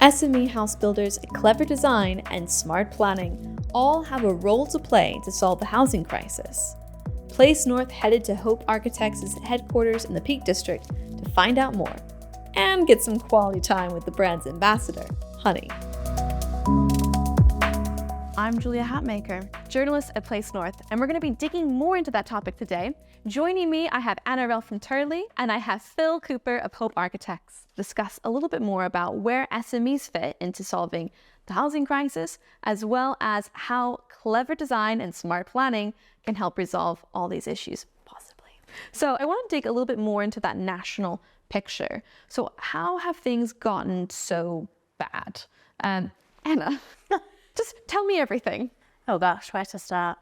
SME house builders, clever design, and smart planning all have a role to play to solve the housing crisis. Place North headed to Hope Architects' headquarters in the Peak District to find out more and get some quality time with the brand's ambassador, Honey. I'm Julia Hatmaker, journalist at Place North, and we're going to be digging more into that topic today. Joining me, I have Anna Rell from Turley, and I have Phil Cooper of Hope Architects to discuss a little bit more about where SMEs fit into solving the housing crisis, as well as how clever design and smart planning can help resolve all these issues possibly. So I want to dig a little bit more into that national picture. So how have things gotten so bad? Anna, just tell me everything. Oh gosh, where to start?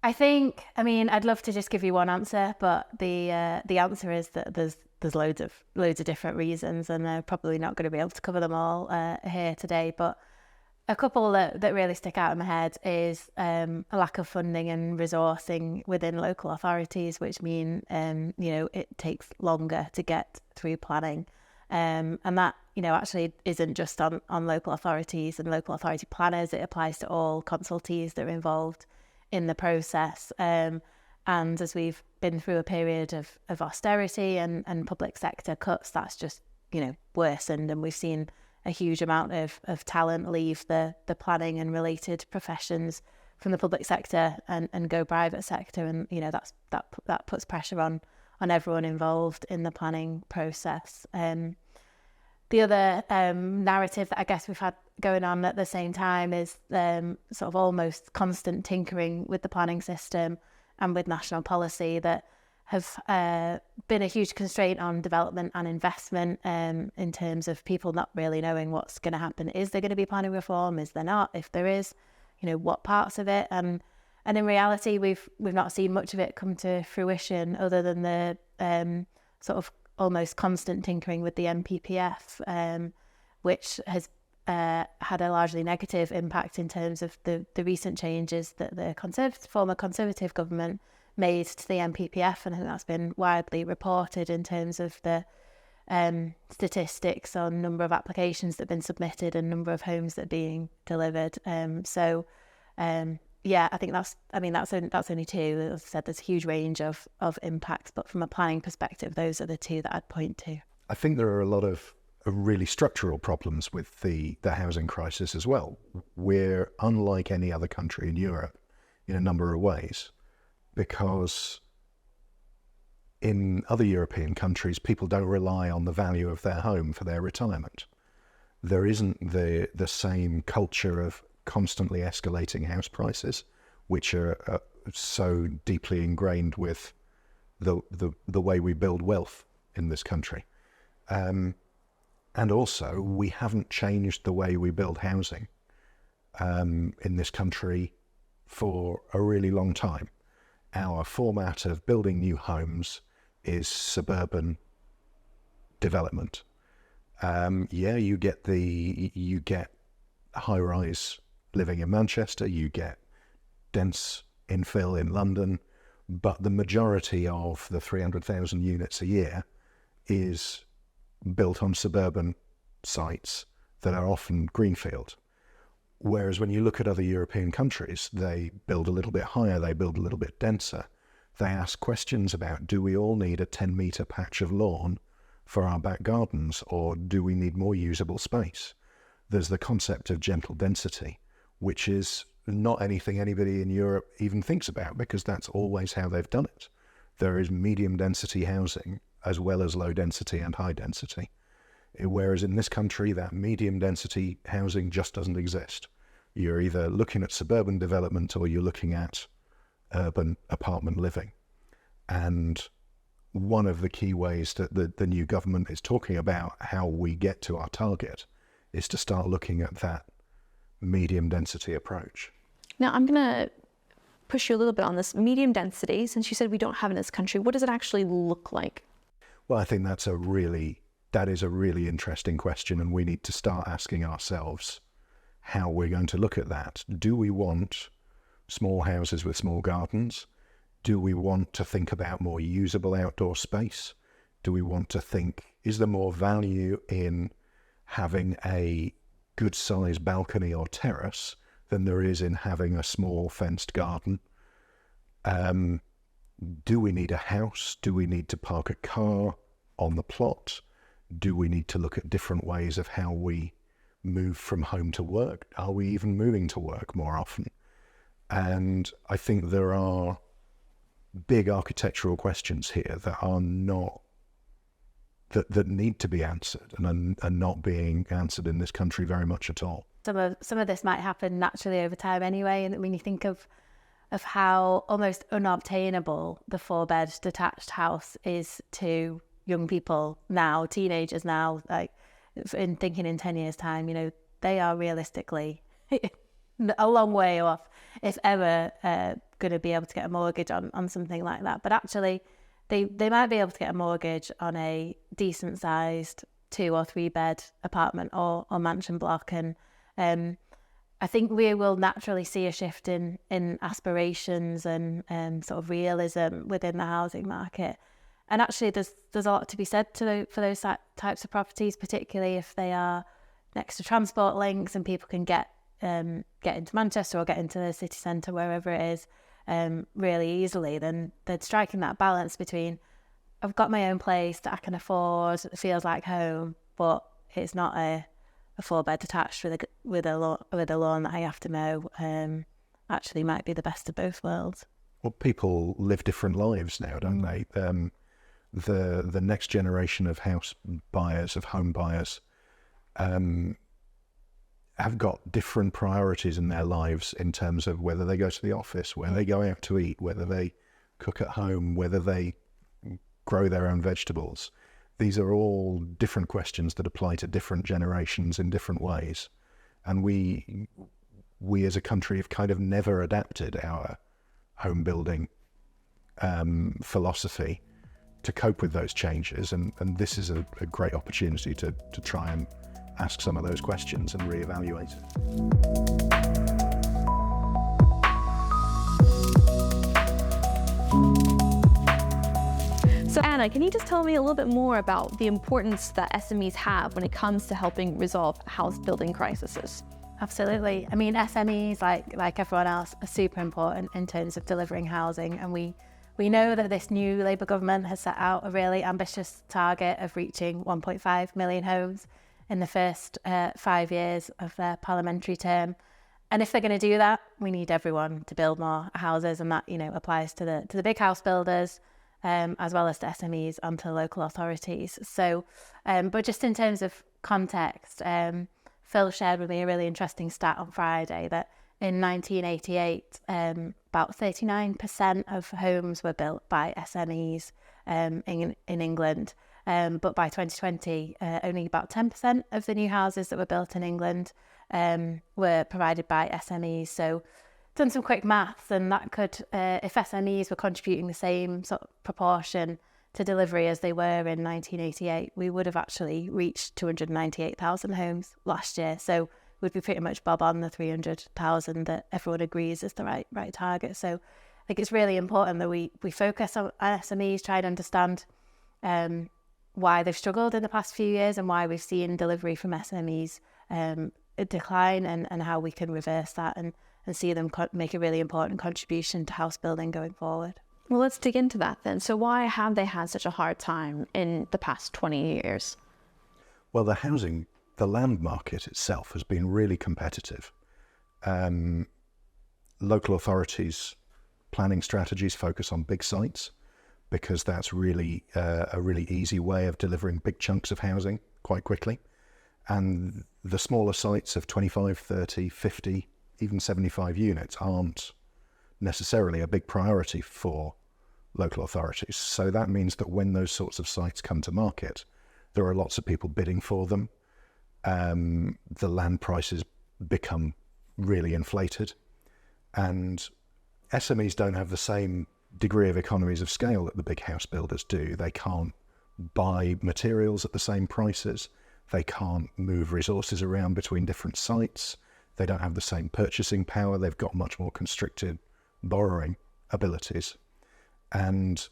I'd love to just give you one answer, but the answer is that there's loads of different reasons, and I'm probably not going to be able to cover them all here today. But a couple that really stick out in my head is a lack of funding and resourcing within local authorities, which mean it takes longer to get through planning, and that actually isn't just on local authorities and local authority planners. It applies to all consultees that are involved in the process. And as we've been through a period of austerity and public sector cuts, that's just, worsened. And we've seen a huge amount of talent leave the planning and related professions from the public sector and go private sector. And, that puts pressure on everyone involved in the planning process. The other narrative that I guess we've had going on at the same time is sort of almost constant tinkering with the planning system and with national policy that have been a huge constraint on development and investment in terms of people not really knowing what's going to happen. Is there going to be planning reform? Is there not? If there is, what parts of it? And in reality, we've not seen much of it come to fruition other than the sort of almost constant tinkering with the NPPF, which has had a largely negative impact in terms of the recent changes that the former Conservative government made to the NPPF, and I think that's been widely reported in terms of the statistics on number of applications that have been submitted and number of homes that are being delivered. I think that's only two. As I said, there's a huge range of impacts, but from a planning perspective, those are the two that I'd point to. I think there are a lot of really structural problems with the housing crisis as well. We're unlike any other country in Europe in a number of ways, because in other European countries, people don't rely on the value of their home for their retirement. There isn't the same culture of constantly escalating house prices, which are so deeply ingrained with the way we build wealth in this country. And also, we haven't changed the way we build housing in this country for a really long time. Our format of building new homes is suburban development. You get high-rise living in Manchester, you get dense infill in London, but the majority of the 300,000 units a year is built on suburban sites that are often greenfield. Whereas when you look at other European countries, they build a little bit higher, they build a little bit denser. They ask questions about, do we all need a 10-metre patch of lawn for our back gardens, or do we need more usable space? There's the concept of gentle density, which is not anything anybody in Europe even thinks about, because that's always how they've done it. There is medium density housing as well as low density and high density. Whereas in this country, that medium density housing just doesn't exist. You're either looking at suburban development or you're looking at urban apartment living. And one of the key ways that the new government is talking about how we get to our target is to start looking at that medium density approach. Now, I'm going to push you a little bit on this medium density, since you said we don't have it in this country. What does it actually look like? Well, I think that is a really interesting question, and we need to start asking ourselves how we're going to look at that. Do we want small houses with small gardens? Do we want to think about more usable outdoor space? do we want to think? Is there more value in having a good sized balcony or terrace than there is in having a small fenced garden? Do we need a house? Do we need to park a car on the plot? Do we need to look at different ways of how we move from home to work? Are we even moving to work more often? And I think there are big architectural questions here that are not, that need to be answered and are not being answered in this country very much at all. Some of this might happen naturally over time anyway, and when you think of how almost unobtainable the 4-bed detached house is to young people now, teenagers now, like in thinking in 10 years time, you know, they are realistically a long way off, if ever, going to be able to get a mortgage on something like that. But actually, they might be able to get a mortgage on a decent sized 2 or 3 bed apartment or mansion block. And I think we will naturally see a shift in aspirations and sort of realism within the housing market. And actually, there's a lot to be said for those types of properties, particularly if they are next to transport links and people can get into Manchester or get into the city centre, wherever it is, really easily. Then they're striking that balance between, I've got my own place that I can afford, it feels like home, but it's not a 4-bed detached with a lawn that I have to mow. Actually, might be the best of both worlds. Well, people live different lives now, don't they? The next generation of house buyers, of home buyers, have got different priorities in their lives in terms of whether they go to the office, where they go out to eat, whether they cook at home, whether they grow their own vegetables. These are all different questions that apply to different generations in different ways. And we as a country have kind of never adapted our home building philosophy to cope with those changes. And this is a great opportunity to try and ask some of those questions and reevaluate it. So Anna, can you just tell me a little bit more about the importance that SMEs have when it comes to helping resolve house building crises? Absolutely. I mean, SMEs, like everyone else, are super important in terms of delivering housing. And we know that this new Labour government has set out a really ambitious target of reaching 1.5 million homes in the first 5 years of their parliamentary term. And if they're going to do that, we need everyone to build more houses, and that, you know, applies to the big house builders, as well as to SMEs and to local authorities. So, but just in terms of context, Phil shared with me a really interesting stat on Friday that in 1988, about 39% of homes were built by SMEs in England. But by 2020, only about 10% of the new houses that were built in England were provided by SMEs. So done some quick maths, and that could, if SMEs were contributing the same sort of proportion to delivery as they were in 1988, we would have actually reached 298,000 homes last year. So we'd be pretty much bob on the 300,000 that everyone agrees is the right target. So I think it's really important that we focus on SMEs, try to understand why they've struggled in the past few years and why we've seen delivery from SMEs decline, and how we can reverse that and see them make a really important contribution to house building going forward. Well, let's dig into that then. So why have they had such a hard time in the past 20 years? Well, the land market itself has been really competitive. Local authorities' planning strategies focus on big sites because that's really a really easy way of delivering big chunks of housing quite quickly. And the smaller sites of 25, 30, 50, even 75 units aren't necessarily a big priority for local authorities. So that means that when those sorts of sites come to market, there are lots of people bidding for them. The land prices become really inflated, and SMEs don't have the same degree of economies of scale that the big house builders do. They can't buy materials at the same prices. They can't move resources around between different sites. They don't have the same purchasing power. They've got much more constricted borrowing abilities. And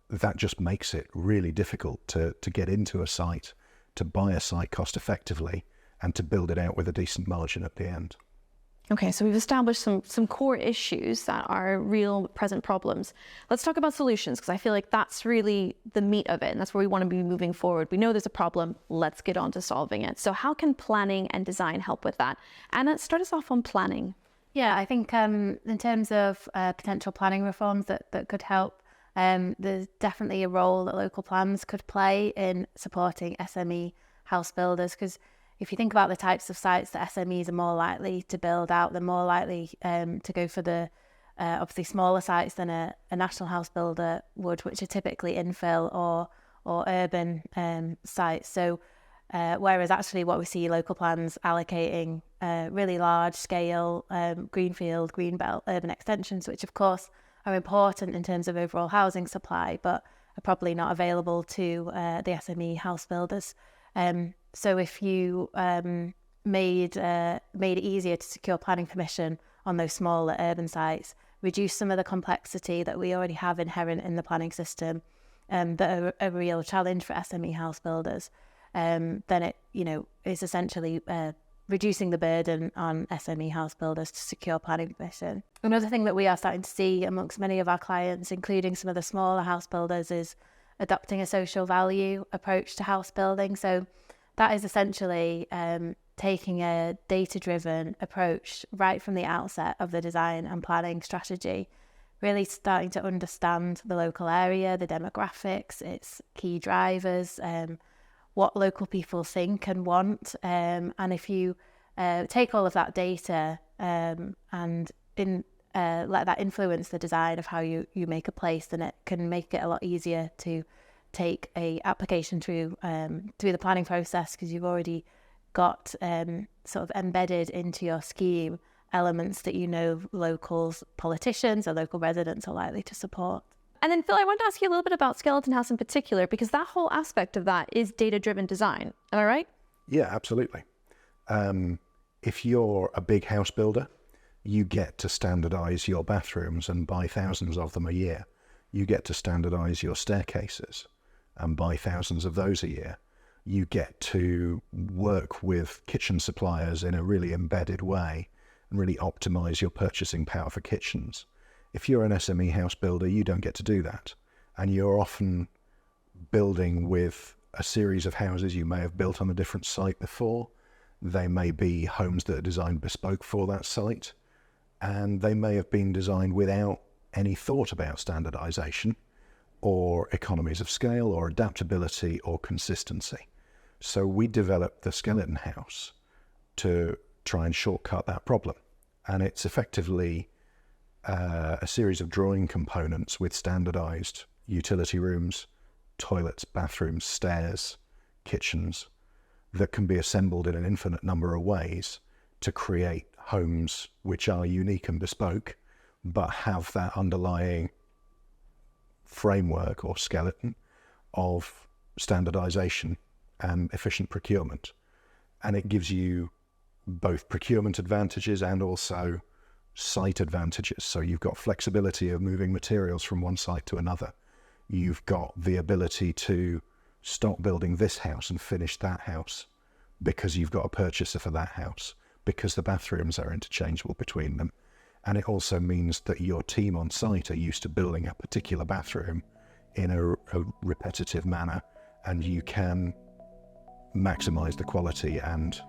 that just makes it really difficult to get into a site, to buy a site cost effectively, and to build it out with a decent margin at the end. Okay, so we've established some core issues that are real present problems. Let's talk about solutions, because I feel like that's really the meat of it, and that's where we want to be moving forward. We know there's a problem, let's get on to solving it. So how can planning and design help with that? Anna, start us off on planning. Yeah, I think in terms of potential planning reforms that could help, there's definitely a role that local plans could play in supporting SME house builders, because if you think about the types of sites that SMEs are more likely to build out, they're more likely to go for the obviously smaller sites than a national house builder would, which are typically infill or urban sites. So whereas actually what we see local plans allocating really large scale greenfield, greenbelt urban extensions, which of course are important in terms of overall housing supply, but are probably not available to the SME house builders. So if you made it easier to secure planning permission on those smaller urban sites, reduce some of the complexity that we already have inherent in the planning system, that are a real challenge for SME house builders, then it is essentially reducing the burden on SME house builders to secure planning permission. Another thing that we are starting to see amongst many of our clients, including some of the smaller house builders, is adopting a social value approach to house building. So that is essentially taking a data-driven approach right from the outset of the design and planning strategy, really starting to understand the local area, the demographics, its key drivers, what local people think and want. And if you take all of that data and let that influence the design of how you make a place, then it can make it a lot easier to take a application through the planning process, because you've already got sort of embedded into your scheme elements that locals, politicians or local residents are likely to support. And then Phil, I want to ask you a little bit about Skeleton House in particular, because that whole aspect of that is data-driven design. Am I right? Yeah, absolutely. If you're a big house builder, you get to standardize your bathrooms and buy thousands of them a year. You get to standardize your staircases and buy thousands of those a year. You get to work with kitchen suppliers in a really embedded way and really optimize your purchasing power for kitchens. If you're an SME house builder, you don't get to do that. And you're often building with a series of houses you may have built on a different site before. They may be homes that are designed bespoke for that site, and they may have been designed without any thought about standardization or economies of scale or adaptability or consistency. So we developed the Skeleton House to try and shortcut that problem. And it's effectively a series of drawing components with standardized utility rooms, toilets, bathrooms, stairs, kitchens that can be assembled in an infinite number of ways to create homes which are unique and bespoke, but have that underlying framework or skeleton of standardization and efficient procurement. And it gives you both procurement advantages and also site advantages. So you've got flexibility of moving materials from one site to another. You've got the ability to stop building this house and finish that house because you've got a purchaser for that house, because the bathrooms are interchangeable between them. And it also means that your team on site are used to building a particular bathroom in a repetitive manner, and you can maximize the quality and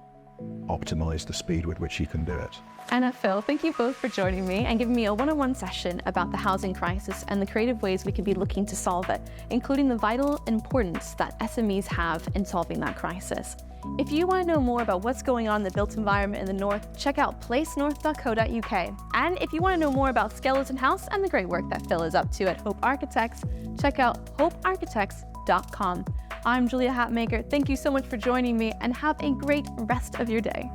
optimize the speed with which you can do it. Anna, Phil, thank you both for joining me and giving me a one-on-one session about the housing crisis and the creative ways we could be looking to solve it, including the vital importance that SMEs have in solving that crisis. If you want to know more about what's going on in the built environment in the North, check out placenorth.co.uk. And if you want to know more about Skeleton House and the great work that Phil is up to at Hope Architects, check out hopearchitects.com. I'm Julia Hatmaker. Thank you so much for joining me, and have a great rest of your day.